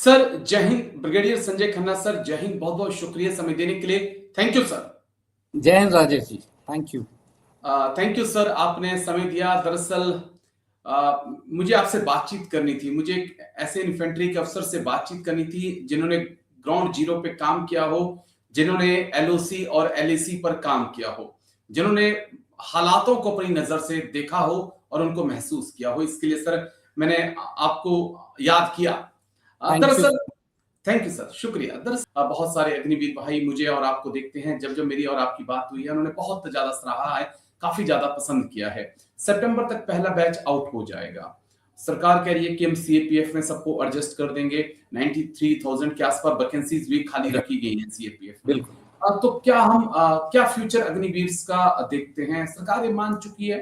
Sir जय हिंद। Brigadier Sanjay Khanna sir, जय हिंद। बहुत बहुत शुक्रिया समय देने के लिए। Thank you sir. जय हिंद Rajesh ji, thank you. Thank you sir, आपने समय दिया। दरअसल मुझे आपसे बातचीत करनी थी। मुझे एक ऐसे इन्फेंट्री के अफसर से बातचीत करनी थी जिन्होंने ग्राउंड जीरो पे काम किया हो, जिन्होंने एलओसी और एलएसी पर काम किया हो, जिन्होंने हालातों को अपनी नजर से देखा हो और उनको महसूस किया हो। इसके लिए सर मैंने आपको याद किया। दरअसल थैंक यू सर, शुक्रिया। दरअसल बहुत सारे अग्निवीर भाई मुझे और आपको देखते हैं। जब जब मेरी और आपकी बात हुई है, उन्होंने बहुत ज्यादा सराहा है, काफी ज्यादा पसंद किया है। सितंबर तक पहला बैच आउट हो जाएगा। सरकार कह रही है कि हम सीएपीएफ में सबको एडजस्ट कर देंगे। 93,000 के आसपास वैकेंसीज भी खाली रखी गई हैं सीएपीएफ में। बिल्कुल। तो क्या हम क्या फ्यूचर अग्निवीर्स का देखते हैं? सरकार ये मान चुकी है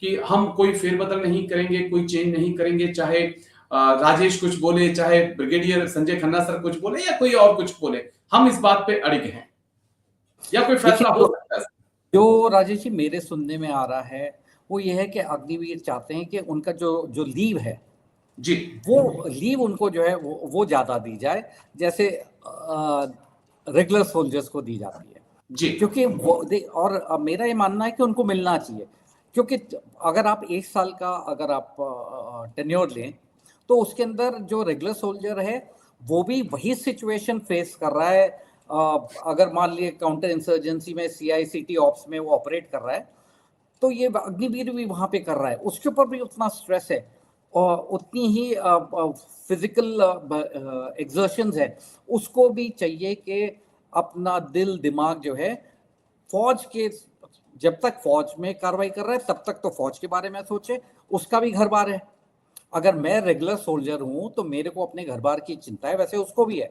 कि हम कोई फेरबदल नहीं करेंगे, कोई चेंज नहीं करेंगे, चाहे राजेश कुछ बोले, चाहे ब्रिगेडियर संजय खन्ना सर कुछ बोले या कोई और कुछ बोले, हम इस बात पे अड़िग हैं, या कोई फैसला हो सकता है? जो राजेश जी मेरे सुनने में आ रहा है वो ये है कि अग्निवीर चाहते हैं कि उनका जो जो लीव है जी, वो लीव उनको जो है वो ज्यादा दी जाए, जैसे रेगुलर सोल्जर्स को दी जाती है जी। क्योंकि और मेरा ये मानना है कि उनको मिलना चाहिए, क्योंकि अगर आप 1 साल का अगर आप टेन्योर लें तो उसके अंदर जो रेगुलर सोल्जर है वो भी वही सिचुएशन फेस कर रहा है। अगर मान लिए काउंटर इंसर्जेंसी में CICT ऑप्स में वो ऑपरेट कर रहा है तो ये अग्निवीर भी वहां पे कर रहा है, उसके ऊपर भी उतना स्ट्रेस है और उतनी ही फिजिकल एक्सर्शंस है। उसको भी चाहिए कि अपना दिल दिमाग जो है फौज के, जब तक फौज में कार्रवाई कर रहा है तब तक तो फौज के बारे में सोचे, उसका भी घर बार है। अगर मैं रेगुलर सोल्जर हूं तो मेरे को अपने घर बार की चिंता है, वैसे उसको भी है।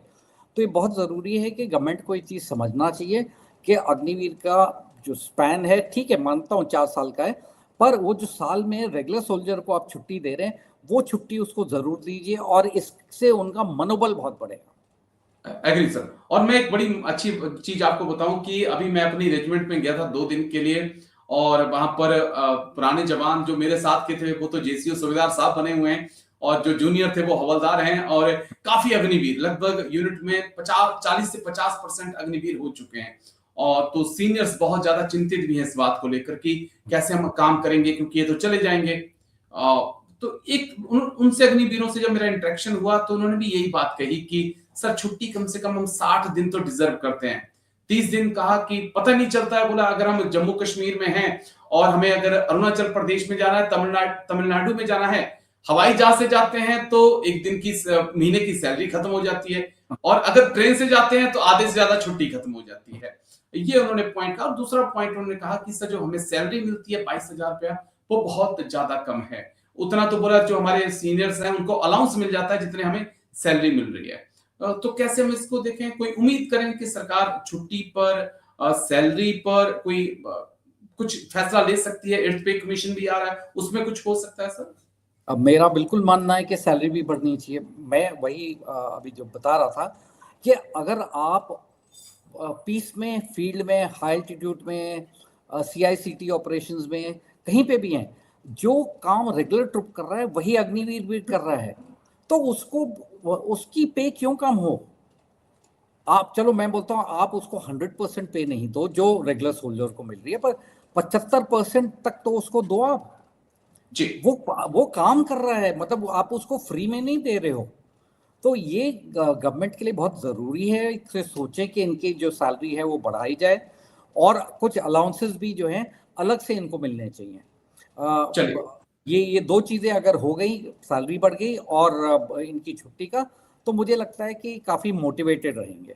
तो ये बहुत ज़रूरी है कि गवर्नमेंट को ये चीज़ समझना चाहिए कि अग्निवीर का जो स्पैन है, ठीक है मानता हूँ 4 साल का है, पर वो जो साल में रेगुलर सोल्जर को आप छुट्टी दे रहे हैं वो छुट्टी उसको ज़रूर दीजिए और इससे उनका मनोबल बहुत बढ़ेगा। Agree sir. और मैं एक बड़ी अच्छी चीज आपको बताऊं कि अभी मैं अपनी रेजिमेंट में गया था 2 दिन के लिए, और वहां पर पुराने जवान जो मेरे साथ के थे वो तो जेसीओ सूबेदार साहब बने हुए हैं, और जो जूनियर थे वो हवलदार हैं, और काफी अग्निवीर, लगभग यूनिट में 40 से 50% अग्निवीर हो चुके हैं। और तो सीनियर्स बहुत ज्यादा चिंतित भी हैं इस बात को लेकर कि कैसे हम काम करेंगे, क्योंकि ये तो चले जाएंगे। तो एक उनसे अग्निवीरों से जब मेरा इंटरेक्शन हुआ तो उन्होंने भी यही बात कही कि सर छुट्टी कम से कम हम 60 दिन तो डिजर्व करते हैं। 30 दिन कहा कि पता नहीं चलता है, बोला अगर हम जम्मू कश्मीर में हैं और हमें अगर अरुणाचल प्रदेश में जाना है, तमिलनाडु में जाना है, हवाई जहाज से जाते हैं तो एक दिन की महीने की सैलरी खत्म हो जाती है, और अगर ट्रेन से जाते हैं तो आधे से ज्यादा छुट्टी खत्म हो जाती है। ये उन्होंने पॉइंट कहा। और दूसरा पॉइंट उन्होंने कहा कि सर जो हमें सैलरी मिलती है 22,000 रुपया, वो बहुत ज्यादा कम है। उतना तो बोला जो हमारे सीनियर्स हैं उनको अलाउंस मिल जाता है जितने हमें सैलरी मिल रही है। तो कैसे हम इसको देखें? कोई उम्मीद करें कि सरकार छुट्टी पर, सैलरी पर कोई कुछ फैसला ले सकती है? 8th पे कमीशन भी आ रहा है, उसमें कुछ हो सकता है सर? अब मेरा बिल्कुल मानना है कि सैलरी भी बढ़नी चाहिए। मैं वही अभी जो बता रहा था कि अगर आप पीस में, फील्ड में, हाई एल्टीट्यूड में, CICT ऑपरेशंस में कहीं पे भी हैं, जो काम रेगुलर ट्रुप कर रहा है वही अग्निवीर भी कर रहा है, तो उसको उसकी पे क्यों कम हो? आप चलो मैं बोलता हूँ आप उसको 100% पे नहीं दो जो रेगुलर सोल्जर को मिल रही है, पर 75% तक तो उसको दो आप जी। वो काम कर रहा है, मतलब आप उसको फ्री में नहीं दे रहे हो। तो ये गवर्नमेंट के लिए बहुत ज़रूरी है कि सोचें कि इनकी जो सैलरी है वो बढ़ाई जाए और कुछ अलाउंसेस भी जो हैं अलग से इनको मिलने चाहिए। चलिए, ये दो चीज़ें अगर हो गई, सैलरी बढ़ गई और इनकी छुट्टी का, तो मुझे लगता है कि काफ़ी मोटिवेटेड रहेंगे।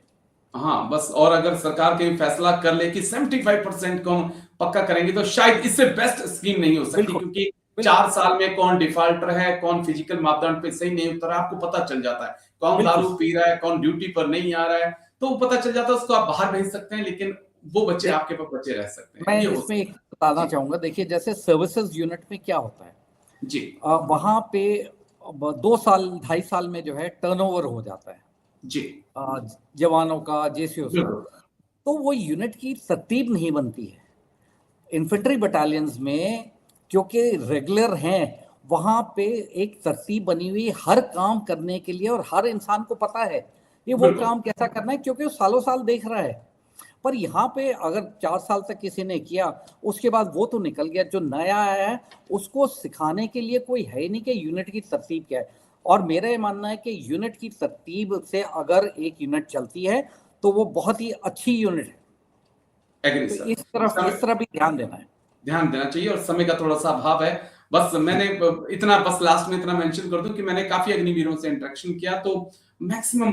हाँ बस, और अगर सरकार के फैसला कर ले कि 75% को हम पक्का करेंगे तो शायद इससे बेस्ट स्कीम नहीं हो सकती, क्योंकि 4 साल में कौन डिफॉल्टर है, कौन फिजिकल मापदंड पे सही नहीं उतरा, आपको पता चल जाता है। कौन दारू पी रहा है, कौन ड्यूटी पर नहीं आ रहा है, तो पता चल जाता है। उसको आप बाहर भेज सकते हैं, लेकिन वो बच्चे आपके पास बचे रह सकते हैं। मैं ये हो इसमें एक सकता बताना है। चाहूँगा, देखिए जैसे सर्विसेज यूनिट में क्या होता है, जी। वहाँ पे 2 साल 2.5 साल में जो है टर्नओवर हो जाता है जी। जवानों का, जेसीओस का, बिल्कुल। तो वो यूनिट की तरतीब नहीं बनती है। इन्फेंट्री बटालियंस में क्योंकि रेगुलर हैं वहां पे एक तरतीब बनी हुई है हर काम करने के लिए, और हर इंसान को पता है ये वो बिल्कुल काम कैसा करना है, क्योंकि वो सालों साल देख रहा है। पर यहाँ पे अगर 4 साल तक किसी ने किया, उसके बाद वो तो निकल गया, जो नया आया है उसको सिखाने के लिए कोई है ही नहीं कि यूनिट की तरतीब क्या है। और मेरा ये मानना है कि यूनिट की तरतीब से अगर एक यूनिट चलती है तो वो बहुत ही अच्छी यूनिट है। एग्री तो सर। इस तरफ भी ध्यान देना है। ध्यान देना चाहिए, और समय का थोड़ा सा अभाव है। बस मैंने इतना, बस लास्ट में इतना मेंशन कर दूं कि मैंने काफी अग्निवीरों से इंटरेक्शन किया, तो मैक्सिमम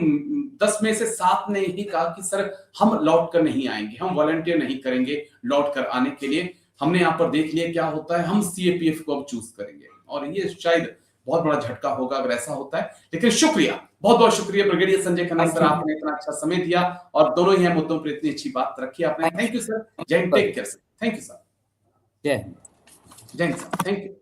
10 में से 7 ने ही कहा कि सर हम लौट कर नहीं आएंगे, हम वॉलंटियर नहीं करेंगे लौट कर आने के लिए, हमने यहाँ पर देख लिया क्या होता है, हम सीएपीएफ को अब चूज करेंगे। और ये शायद बहुत बड़ा झटका होगा अगर ऐसा होता है। लेकिन शुक्रिया, बहुत बहुत शुक्रिया ब्रिगेडियर संजय खन्ना सर, आपने इतना अच्छा समय दिया और दोनों ही मुद्दों पर इतनी अच्छी बात रखी आपने। Thank you sir. जय हिंद, take care sir. Thank you sir. जय हिंद। जय हिंद सर, थैंक यू।